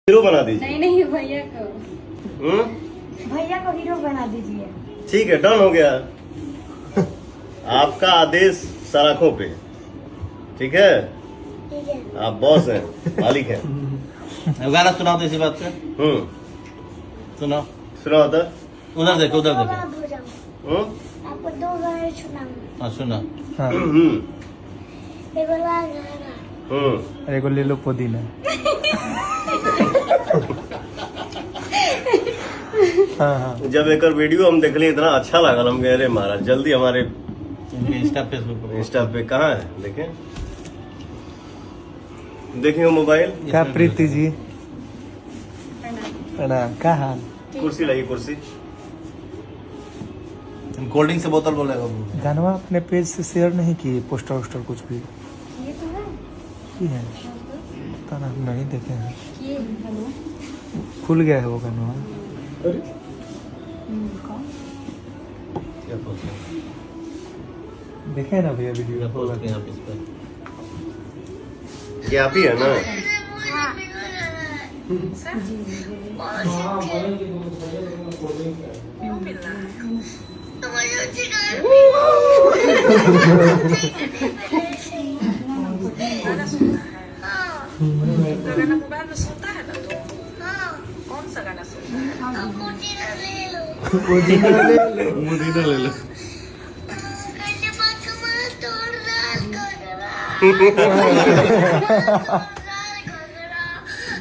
Hero बना दीजिए। नहीं नहीं भैया को हीरो बना दीजिए। ठीक है, डन हो गया। आपका आदेश सलाखों पे। ठीक है, आप बॉस हैं, मालिक हैं। गाना सुनाओ तो इसी बात पे। सुनाओ सुनाओ तो। उधर देखो उधर देखो। आपको 2 गाने सुनाऊंगा। हाँ सुना। हाँ ये वाला गाना एगो ले लो पुदीना। हाँ हाँ जब एक वीडियो हम देखली इतना अच्छा लगा, हम कह रहे महाराज जल्दी हमारे इंस्टा फेसबुक इंस्टा पे कहाँ है, देखें देखें वो मोबाइल। क्या प्रीति जी प्रणाम, क्या हाल? कुर्सी लगी, कुर्सी। कोल्ड ड्रिंक से बोतल बोलेगा वो। गानवा अपने पेज से शेयर नहीं किए, पोस्टर वोस्टर कुछ भी ये तो है की है? पता नहीं देखे हैं। ये हेलो खुल गया है वो गानवा। कौन क्या पोस्ट है? देखे ना भैया वीडियो। क्या पोस्ट किया आप इस पर? ये आप ही है ना? गाना मोबाइल में सुनता है ना तो कौन सा गाना सुनता है? मुदीना ले लो।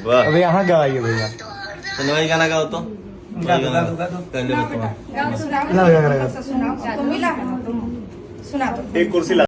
वाह, अब यहाँ गवाइए भैया। तो वही गाना गाओ तो। वही गाना पहले बताओ। गाओ सुनाओ लगा सुनाओ तो मिला है ना तुम सुना दो। एक कुर्सी ला।